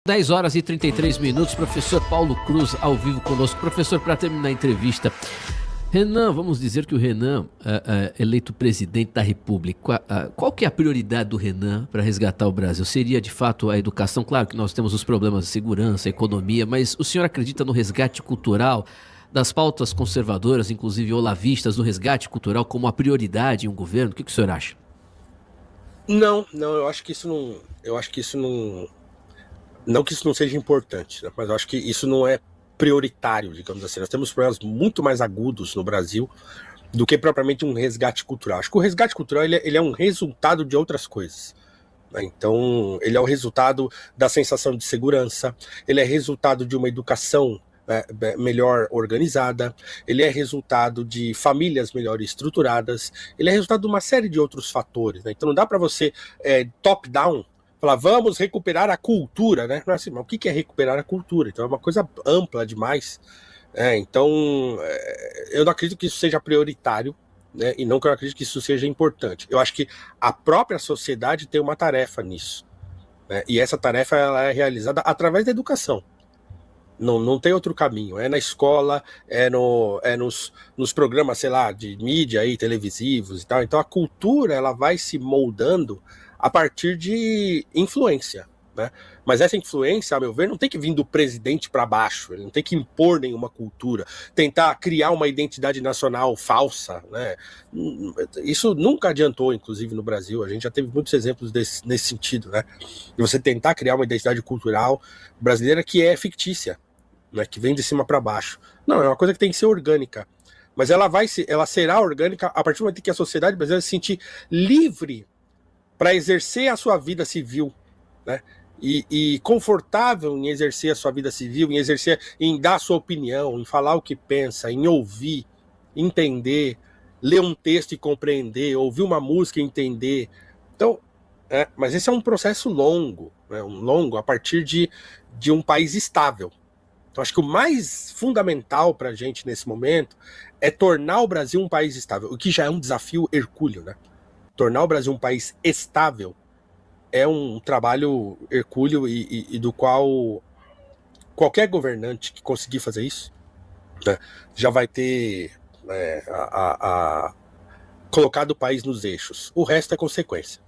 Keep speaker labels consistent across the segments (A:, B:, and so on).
A: 10 horas e 33 minutos, professor Paulo Cruz ao vivo conosco. Professor, para terminar a entrevista, Renan, vamos dizer que o Renan, eleito presidente da República, qual que é a prioridade do Renan para resgatar o Brasil? Seria, de fato, a educação? Claro que nós temos os problemas de segurança, economia, mas o senhor acredita no resgate cultural, das pautas conservadoras, inclusive olavistas, no resgate cultural como a prioridade em um governo? O que o senhor acha?
B: Não, eu acho que isso não... Não que isso não seja importante, né? Mas eu acho que isso não é prioritário, digamos assim. Nós temos problemas muito mais agudos no Brasil do que propriamente um resgate cultural. Acho que o resgate cultural ele é um resultado de outras coisas, né? Então, ele é o resultado da sensação de segurança, ele é resultado de uma educação melhor organizada, ele é resultado de famílias melhor estruturadas, ele é resultado de uma série de outros fatores, né? Então não dá para você top-down falar, vamos recuperar a cultura, né? Não é assim, mas o que é recuperar a cultura? Então é uma coisa ampla demais. Então, eu não acredito que isso seja prioritário, né? E não que eu acredito que isso seja importante. Eu acho que a própria sociedade tem uma tarefa nisso, né? E essa tarefa ela é realizada através da educação. Não tem outro caminho. É na escola, nos programas, sei lá, de mídia aí, televisivos e tal. Então a cultura ela vai se moldando a partir de influência, né? Mas essa influência, a meu ver, não tem que vir do presidente para baixo, ele não tem que impor nenhuma cultura, tentar criar uma identidade nacional falsa, né? Isso nunca adiantou, inclusive no Brasil, a gente já teve muitos exemplos nesse sentido, né? De você tentar criar uma identidade cultural brasileira que é fictícia, né? Que vem de cima para baixo. Não, é uma coisa que tem que ser orgânica, mas ela será orgânica a partir do momento que a sociedade brasileira se sentir livre para exercer a sua vida civil, né? E confortável em exercer a sua vida civil, em dar a sua opinião, em falar o que pensa, em ouvir, entender, ler um texto e compreender, ouvir uma música e entender. Então, mas esse é um processo longo, né? A partir de um país estável. Então, acho que o mais fundamental para a gente nesse momento é tornar o Brasil um país estável, o que já é um desafio hercúleo, né? Tornar o Brasil um país estável é um trabalho hercúleo e do qual qualquer governante que conseguir fazer isso, né, já vai ter colocado o país nos eixos. O resto é consequência.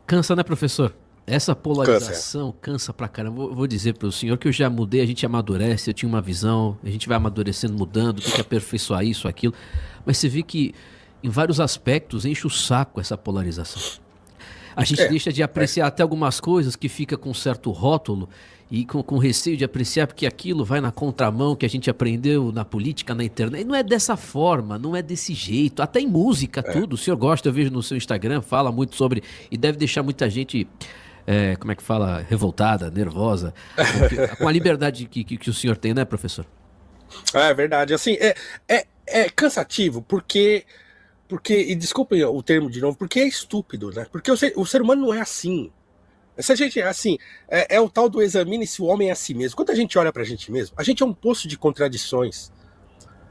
A: Cansa, né, professor? Essa polarização cansa pra caramba. Vou dizer pro senhor que eu já mudei, a gente amadurece, eu tinha uma visão, a gente vai amadurecendo, mudando, tem que aperfeiçoar isso, aquilo. Mas você vê que em vários aspectos enche o saco essa polarização. A gente deixa de apreciar até algumas coisas que fica com certo rótulo e com receio de apreciar porque aquilo vai na contramão que a gente aprendeu na política, na internet. E não é dessa forma, não é desse jeito. Até em música, tudo. O senhor gosta, eu vejo no seu Instagram, fala muito sobre... E deve deixar muita gente, como é que fala, revoltada, nervosa, com a liberdade que o senhor tem, né, professor?
B: É verdade. Assim, é cansativo porque, e desculpem o termo de novo, porque é estúpido, né? Porque o ser humano não é assim. Se a gente é assim, é o tal do examine-se o homem é a si mesmo. Quando a gente olha pra gente mesmo, a gente é um poço de contradições.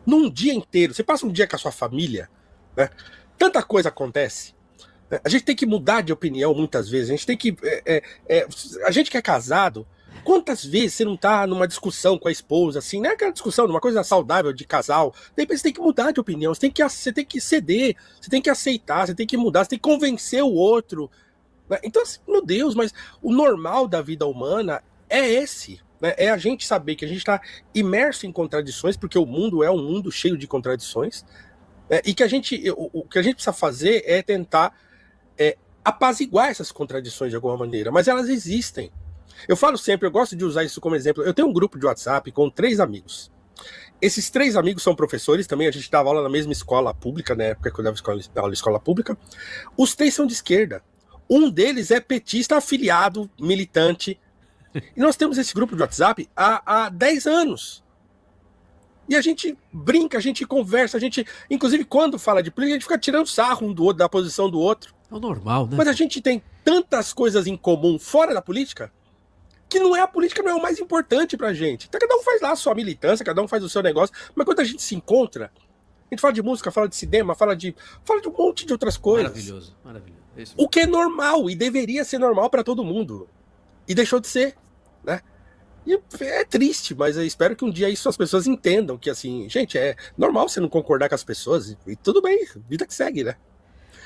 B: Num dia inteiro, você passa um dia com a sua família, né? Tanta coisa acontece. Né? A gente tem que mudar de opinião muitas vezes. A gente tem que... a gente que é casado, quantas vezes você não tá numa discussão com a esposa, assim, não é aquela discussão, numa coisa saudável de casal, de repente você tem que mudar de opinião, você tem que ceder, você tem que aceitar, você tem que mudar, você tem que convencer o outro, né? Então, assim, meu Deus, mas o normal da vida humana é esse, né? É a gente saber que a gente está imerso em contradições, porque o mundo é um mundo cheio de contradições, né? E que o que a gente precisa fazer é tentar apaziguar essas contradições de alguma maneira, mas elas existem. Eu falo sempre, eu gosto de usar isso como exemplo. Eu tenho um grupo de WhatsApp com 3 amigos. Esses 3 amigos são professores também, a gente dava aula na mesma escola pública, na época que eu dava aula em escola pública. Os 3 são de esquerda. Um deles é petista afiliado, militante. E nós temos esse grupo de WhatsApp há 10 anos. E a gente brinca, a gente conversa, a gente, inclusive quando fala de política, a gente fica tirando sarro um do outro, da posição do outro.
A: É o normal, né?
B: Mas a gente tem tantas coisas em comum fora da política que a política não é o mais importante pra gente. Então cada um faz lá a sua militância, cada um faz o seu negócio, mas quando a gente se encontra, a gente fala de música, fala de cinema, fala de um monte de outras coisas.
A: Maravilhoso, maravilhoso.
B: O que é normal e deveria ser normal pra todo mundo. E deixou de ser. né? E é triste, mas eu espero que um dia isso as pessoas entendam que, assim, gente, é normal você não concordar com as pessoas e tudo bem, vida que segue, né?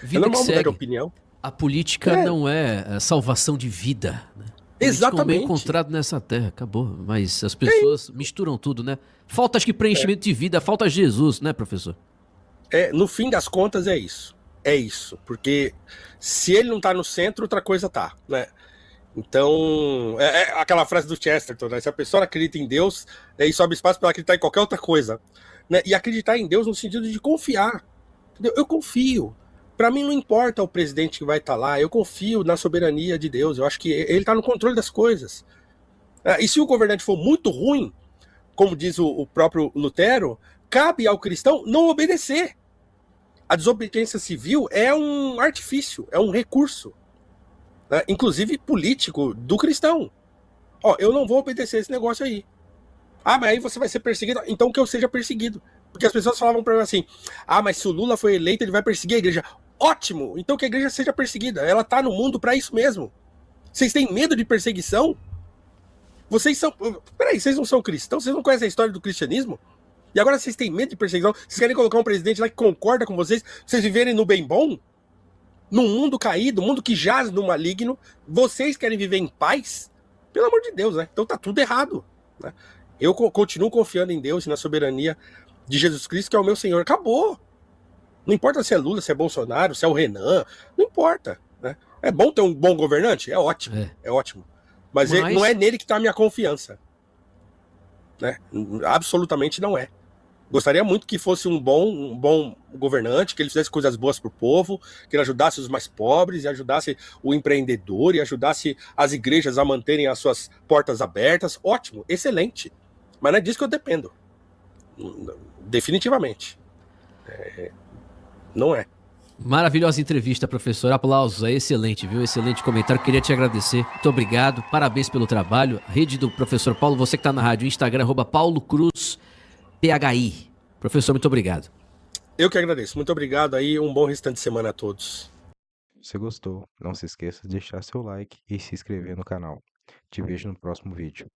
B: É
A: Vida que
B: normal mudar de
A: segue.
B: opinião.
A: A política não é salvação de vida, né? Política é um meio
B: Exatamente.
A: encontrado nessa terra, acabou. Mas as pessoas misturam tudo, né? Falta, acho que, preenchimento de vida, falta Jesus, né, professor?
B: No fim das contas é isso. É isso. Porque se ele não tá no centro, outra coisa tá, né? Então, é aquela frase do Chesterton, né? Se a pessoa acredita em Deus, aí sobe espaço para acreditar em qualquer outra coisa. Né? E acreditar em Deus no sentido de confiar. Entendeu? Eu confio. Para mim não importa o presidente que vai estar lá, eu confio na soberania de Deus. Eu acho que ele está no controle das coisas. E se o governante for muito ruim, como diz o próprio Lutero, cabe ao cristão não obedecer. A desobediência civil é um artifício, é um recurso, né? Inclusive político do cristão. Ó, eu não vou obedecer esse negócio aí. Ah, mas aí você vai ser perseguido. Então que eu seja perseguido. Porque as pessoas falavam pra mim assim: ah, mas se o Lula foi eleito, ele vai perseguir a igreja. Ótimo! Então que a igreja seja perseguida. Ela tá no mundo pra isso mesmo. Vocês têm medo de perseguição? Vocês são. Peraí, vocês não são cristãos? Vocês não conhecem a história do cristianismo? E agora vocês têm medo de perseguição? Vocês querem colocar um presidente lá que concorda com vocês? Vocês viverem no bem bom? Num mundo caído, mundo que jaz no maligno, vocês querem viver em paz? Pelo amor de Deus, né? Então tá tudo errado, né? Eu continuo confiando em Deus e na soberania de Jesus Cristo, que é o meu Senhor. Acabou. Não importa se é Lula, se é Bolsonaro, se é o Renan, não importa, né? É bom ter um bom governante? É ótimo, é ótimo. Mas não é nele que tá a minha confiança, né? Absolutamente não é. Gostaria muito que fosse um bom governante, que ele fizesse coisas boas para o povo, que ele ajudasse os mais pobres, e ajudasse o empreendedor, e ajudasse as igrejas a manterem as suas portas abertas. Ótimo, excelente. Mas não é disso que eu dependo. Definitivamente. Não é.
A: Maravilhosa entrevista, professor. Aplausos, é excelente, viu? Excelente comentário. Queria te agradecer. Muito obrigado. Parabéns pelo trabalho. A rede do professor Paulo, você que está na rádio, Instagram, @PauloCruzPHI. Professor, muito obrigado.
B: Eu que agradeço. Muito obrigado aí. Um bom restante de semana a todos.
C: Se gostou, não se esqueça de deixar seu like e se inscrever no canal. Te vejo no próximo vídeo.